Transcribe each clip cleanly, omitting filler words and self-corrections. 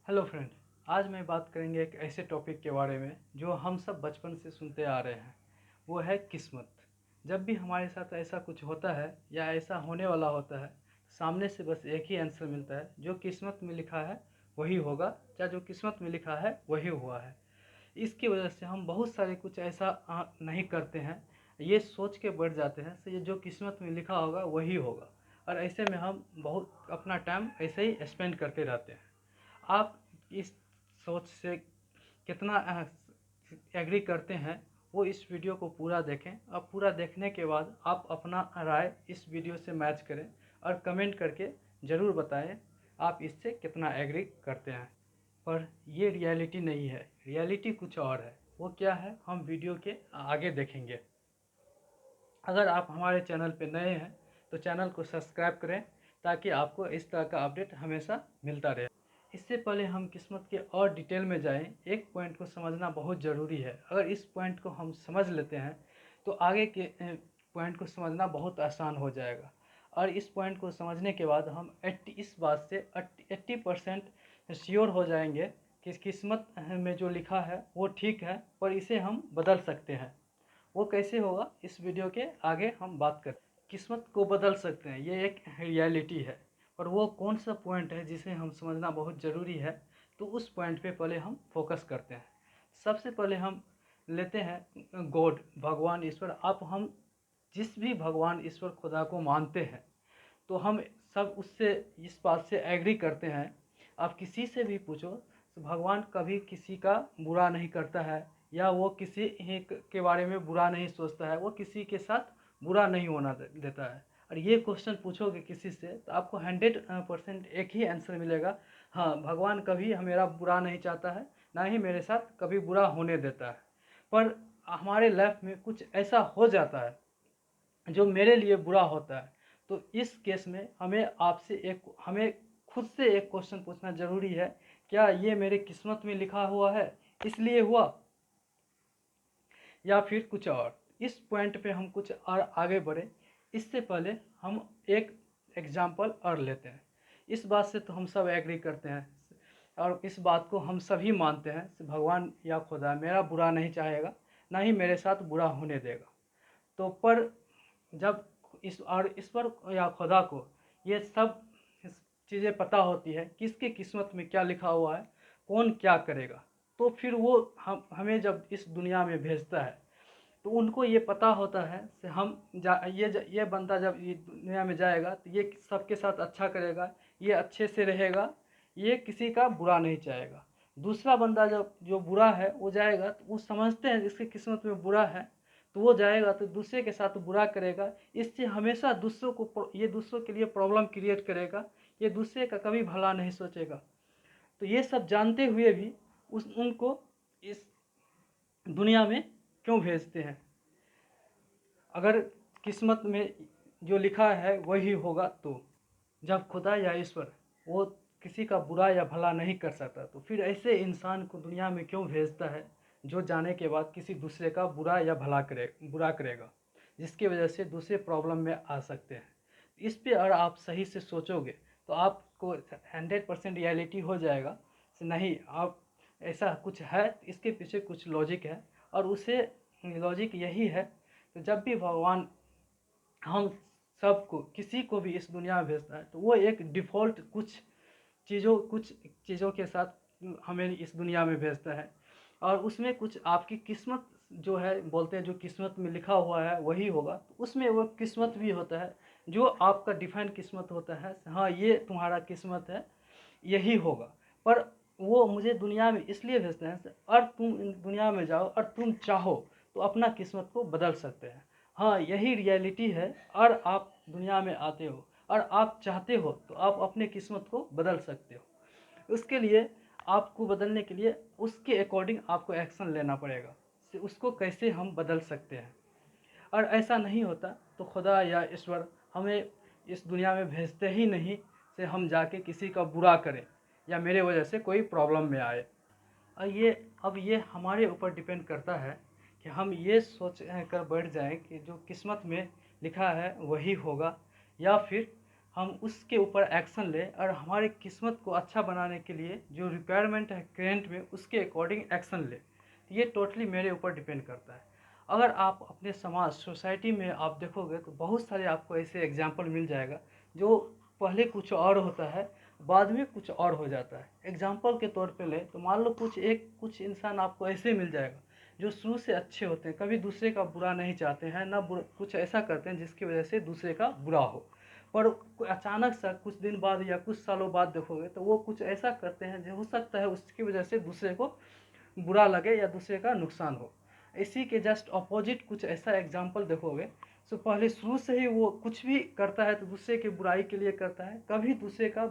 Hello friend. आज मैं बात करेंगे एक ऐसे टॉपिक के बारे में जो हम सब बचपन से सुनते आ रहे हैं। वो है किस्मत। जब भी हमारे साथ ऐसा कुछ होता है या ऐसा होने वाला होता है, सामने से बस एक ही आंसर मिलता है, जो किस्मत में लिखा है वही होगा, या जो किस्मत में लिखा है वही हुआ है। इसकी वजह से हम बहुत सारे कुछ ऐसा नहीं करते हैं, ये सोच के बढ़ जाते हैं से ये जो किस्मत में लिखा होगा वही होगा। और ऐसे में हम बहुत अपना टाइम ऐसे ही स्पेंड करते रहते हैं। आप इस सोच से कितना एग्री करते हैं, वो इस वीडियो को पूरा देखें। अब पूरा देखने के बाद आप अपना राय इस वीडियो से मैच करें और कमेंट करके ज़रूर बताएं आप इससे कितना एग्री करते हैं। पर ये रियलिटी नहीं है, रियलिटी कुछ और है। वो क्या है, हम वीडियो के आगे देखेंगे। अगर आप हमारे चैनल पे नए हैं तो चैनल को सब्सक्राइब करें, ताकि आपको इस तरह का अपडेट हमेशा मिलता रहे। इससे पहले हम किस्मत के और डिटेल में जाएं, एक पॉइंट को समझना बहुत ज़रूरी है। अगर इस पॉइंट को हम समझ लेते हैं तो आगे के पॉइंट को समझना बहुत आसान हो जाएगा। और इस पॉइंट को समझने के बाद हम इस बात से 80% श्योर हो जाएंगे कि किस्मत में जो लिखा है वो ठीक है, पर इसे हम बदल सकते हैं। वो कैसे होगा, इस वीडियो के आगे हम बात करें। किस्मत को बदल सकते हैं, ये एक रियलिटी है। और वो कौन सा पॉइंट है जिसे हम समझना बहुत ज़रूरी है, तो उस पॉइंट पे पहले हम फोकस करते हैं। सबसे पहले हम लेते हैं गॉड, भगवान ईश्वर। आप हम जिस भी भगवान ईश्वर खुदा को मानते हैं, तो हम सब उससे इस बात से एग्री करते हैं। आप किसी से भी पूछो तो भगवान कभी किसी का बुरा नहीं करता है, या वो किसी के बारे में बुरा नहीं सोचता है, वो किसी के साथ बुरा नहीं होना देता है। और ये क्वेश्चन पूछोगे किसी से तो आपको 100% एक ही आंसर मिलेगा, हाँ भगवान कभी मेरा बुरा नहीं चाहता है, ना ही मेरे साथ कभी बुरा होने देता है। पर हमारे लाइफ में कुछ ऐसा हो जाता है जो मेरे लिए बुरा होता है। तो इस केस में हमें खुद से एक क्वेश्चन पूछना ज़रूरी है, क्या ये मेरे किस्मत में लिखा हुआ है इसलिए हुआ, या फिर कुछ और। इस पॉइंट पे हम कुछ और आगे बढ़े, इससे पहले हम एक एग्जाम्पल और लेते हैं। इस बात से तो हम सब एग्री करते हैं और इस बात को हम सभी मानते हैं, भगवान या खुदा मेरा बुरा नहीं चाहेगा, ना ही मेरे साथ बुरा होने देगा। तो पर जब ईश्वर या खुदा को ये सब चीज़ें पता होती है, किसके किस्मत में क्या लिखा हुआ है, कौन क्या करेगा, तो फिर वो हमें जब इस दुनिया में भेजता है तो उनको ये पता होता है कि ये बंदा जब ये दुनिया में जाएगा तो ये सबके साथ अच्छा करेगा, ये अच्छे से रहेगा, ये किसी का बुरा नहीं चाहेगा। दूसरा बंदा जब जो बुरा है वो जाएगा तो वो समझते हैं इसकी किस्मत में बुरा है, तो वो जाएगा तो दूसरे के साथ बुरा करेगा। इससे हमेशा ये दूसरों के लिए प्रॉब्लम क्रिएट करेगा, ये दूसरे का कभी भला नहीं सोचेगा। तो ये सब जानते हुए भी उनको इस दुनिया में क्यों भेजते हैं। अगर किस्मत में जो लिखा है वही होगा, तो जब खुदा या ईश्वर वो किसी का बुरा या भला नहीं कर सकता, तो फिर ऐसे इंसान को दुनिया में क्यों भेजता है जो जाने के बाद किसी दूसरे का बुरा करेगा, जिसकी वजह से दूसरे प्रॉब्लम में आ सकते हैं। इस पे अगर आप सही से सोचोगे तो आपको 100% रियलिटी हो जाएगा कि नहीं, आप ऐसा कुछ है, इसके पीछे कुछ लॉजिक है। और उसे लॉजिक यही है, तो जब भी भगवान हम सबको किसी को भी इस दुनिया में भेजता है तो वो एक डिफ़ॉल्ट कुछ चीज़ों के साथ हमें इस दुनिया में भेजता है। और उसमें कुछ आपकी किस्मत जो है, बोलते हैं जो किस्मत में लिखा हुआ है वही होगा, तो उसमें वो किस्मत भी होता है जो आपका डिफाइन किस्मत होता है, हाँ ये तुम्हारा किस्मत है, यही होगा। पर वो मुझे दुनिया में इसलिए भेजते हैं और तुम दुनिया में जाओ और तुम चाहो तो अपना किस्मत को बदल सकते हैं। हाँ यही रियलिटी है। और आप दुनिया में आते हो और आप चाहते हो तो आप अपने किस्मत को बदल सकते हो। उसके लिए आपको बदलने के लिए उसके अकॉर्डिंग आपको एक्शन लेना पड़ेगा, उसको कैसे हम बदल सकते हैं। और ऐसा नहीं होता तो खुदा या ईश्वर हमें इस दुनिया में भेजते ही नहीं से हम जाके किसी का बुरा करें या मेरे वजह से कोई प्रॉब्लम में आए। और ये हमारे ऊपर डिपेंड करता है कि हम ये सोच कर बैठ जाएं कि जो किस्मत में लिखा है वही होगा, या फिर हम उसके ऊपर एक्शन लें और हमारी किस्मत को अच्छा बनाने के लिए जो रिक्वायरमेंट है करेंट में उसके अकॉर्डिंग एक्शन लें। ये टोटली मेरे ऊपर डिपेंड करता है। अगर आप अपने समाज सोसाइटी में आप देखोगे तो बहुत सारे आपको ऐसे एग्जाम्पल मिल जाएगा जो पहले कुछ और होता है, बाद में कुछ और हो जाता है। एग्जाम्पल के तौर पे ले तो मान लो कुछ इंसान आपको ऐसे मिल जाएगा जो शुरू से अच्छे होते हैं, कभी दूसरे का बुरा नहीं चाहते हैं, ना कुछ ऐसा करते हैं जिसकी वजह से दूसरे का बुरा हो। पर अचानक सा कुछ दिन बाद या कुछ सालों बाद देखोगे तो वो कुछ ऐसा करते हैं जो हो सकता है उसकी वजह से दूसरे को बुरा लगे या दूसरे का नुकसान हो। इसी के जस्ट अपोजिट कुछ ऐसा एग्जाम्पल देखोगे तो पहले शुरू से ही वो कुछ भी करता है तो दूसरे की बुराई के लिए करता है, कभी दूसरे का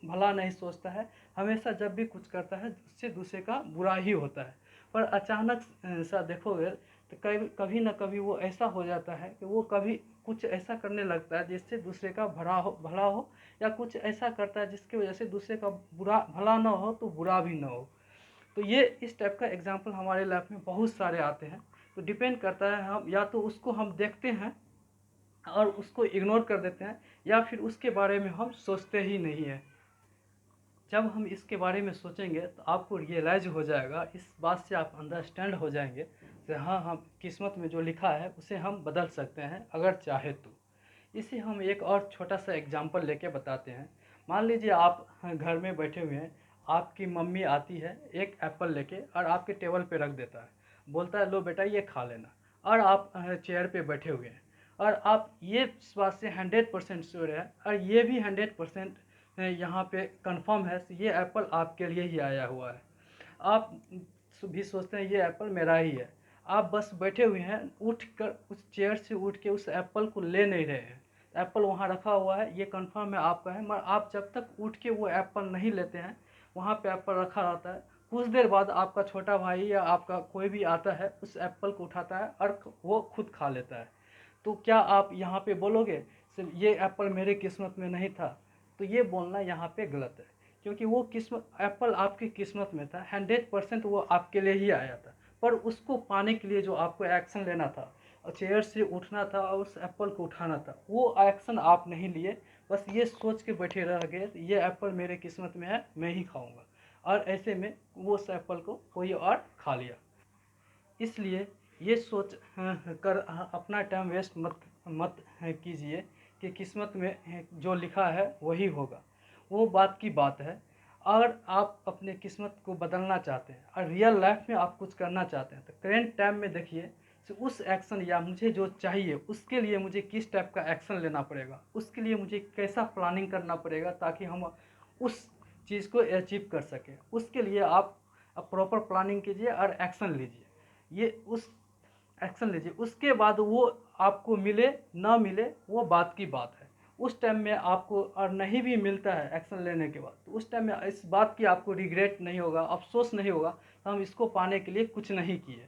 भला नहीं सोचता है। हमेशा जब भी कुछ करता है उससे दूसरे का बुरा ही होता है। पर अचानक सा देखोगे तो कभी ना कभी वो ऐसा हो जाता है कि वो कभी कुछ ऐसा करने लगता है जिससे दूसरे का भला हो या कुछ ऐसा करता है जिसकी वजह से दूसरे का बुरा भला ना हो तो बुरा भी ना हो। तो ये इस टाइप का एग्जाम्पल हमारे लाइफ में बहुत सारे आते हैं। तो डिपेंड करता है हम या तो उसको हम देखते हैं और उसको इग्नोर कर देते हैं या फिर उसके बारे में हम सोचते ही नहीं हैं। जब हम इसके बारे में सोचेंगे तो आपको रियलाइज हो जाएगा, इस बात से आप अंडरस्टैंड हो जाएंगे कि हाँ, हम किस्मत में जो लिखा है उसे हम बदल सकते हैं अगर चाहे तो। इसे हम एक और छोटा सा एग्जांपल लेके बताते हैं। मान लीजिए आप घर में बैठे हुए हैं, आपकी मम्मी आती है एक एप्पल लेके और आपके टेबल पे रख देता है, बोलता है लो बेटा ये खा लेना, और आप चेयर पे बैठे हुए हैं और आप ये इस बात से 100% श्योर है और ये भी 100% यहाँ पे कंफर्म है कि ये एप्पल आपके लिए ही आया हुआ है। आप भी सोचते हैं ये एप्पल मेरा ही है, आप बस बैठे हुए हैं, उठ कर उस चेयर से उठ के उस एप्पल को ले नहीं रहे हैं। एप्पल वहाँ रखा हुआ है, ये कंफर्म है आपका है, मगर आप जब तक उठ के वो एप्पल नहीं लेते हैं वहाँ पे एप्पल रखा रहता है। कुछ देर बाद आपका छोटा भाई या आपका कोई भी आता है, उस एप्पल को उठाता है और वो खुद खा लेता है। तो क्या आप यहाँ पे बोलोगे सिर्फ ये एप्पल मेरे किस्मत में नहीं था? तो ये बोलना यहाँ पे गलत है, क्योंकि वो किस्मत एप्पल आपकी किस्मत में था, 100% वो आपके लिए ही आया था। पर उसको पाने के लिए जो आपको एक्शन लेना था और चेयर से उठना था और उस एप्पल को उठाना था, वो एक्शन आप नहीं लिए। बस ये सोच के बैठे रह गए ये एप्पल मेरे किस्मत में है, मैं ही खाऊंगा, और ऐसे में वो उस एप्पल को कोई और खा लिया। इसलिए ये सोच कर अपना टाइम वेस्ट मत मत कीजिए कि किस्मत में जो लिखा है वही होगा। वो बात की बात है। अगर आप अपने किस्मत को बदलना चाहते हैं और रियल लाइफ में आप कुछ करना चाहते हैं तो करेंट टाइम में देखिए कि उस एक्शन या मुझे जो चाहिए उसके लिए मुझे किस टाइप का एक्शन लेना पड़ेगा, उसके लिए मुझे कैसा प्लानिंग करना पड़ेगा ताकि हम उस चीज़ को अचीव कर सकें। उसके लिए आप प्रॉपर प्लानिंग कीजिए और एक्शन लीजिए। ये उस एक्शन लीजिए, उसके बाद वो आपको मिले ना मिले वो बात की बात है। उस टाइम में आपको और नहीं भी मिलता है एक्शन लेने के बाद तो उस टाइम में इस बात की आपको रिग्रेट नहीं होगा, अफसोस नहीं होगा तो हम इसको पाने के लिए कुछ नहीं किए।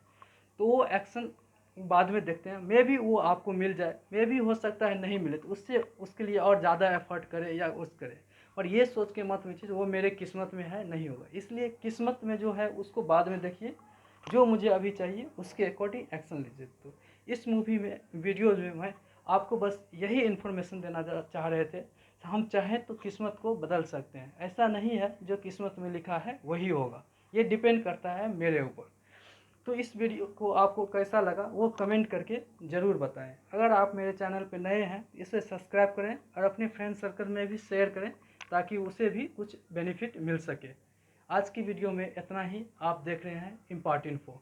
तो वो एक्शन बाद में देखते हैं, मे भी वो आपको मिल जाए, मे भी हो सकता है नहीं मिले, तो उससे उसके लिए और ज़्यादा एफर्ट करें या उस करें। और ये सोच के मत लीजिए वो मेरे किस्मत में है, नहीं होगा। इसलिए किस्मत में जो है उसको बाद में देखिए, जो मुझे अभी चाहिए उसके अकॉर्डिंग एक्शन लीजिए। तो इस मूवी में वीडियो में मैं आपको बस यही इन्फॉर्मेशन देना चाह रहे थे, हम चाहें तो किस्मत को बदल सकते हैं। ऐसा नहीं है जो किस्मत में लिखा है वही होगा, ये डिपेंड करता है मेरे ऊपर। तो इस वीडियो को आपको कैसा लगा वो कमेंट करके ज़रूर बताएं। अगर आप मेरे चैनल पर नए हैं इसे सब्सक्राइब करें और अपने फ्रेंड सर्कल में भी शेयर करें ताकि उसे भी कुछ बेनिफिट मिल सके। आज की वीडियो में इतना ही। आप देख रहे हैं इम्पॉर्टेंट इन्फो।